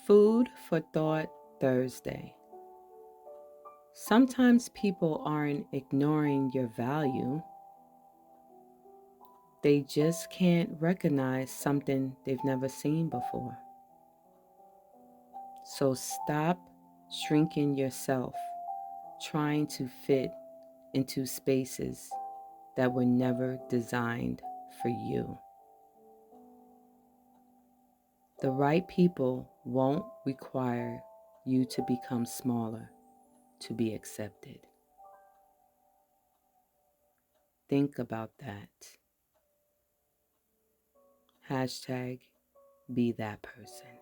Food for Thought Thursday. Sometimes people aren't ignoring your value, they just can't recognize something they've never seen before. So stop shrinking yourself, trying to fit into spaces that were never designed for you. The right people won't require you to become smaller to be accepted. Think about that. Hashtag be that person.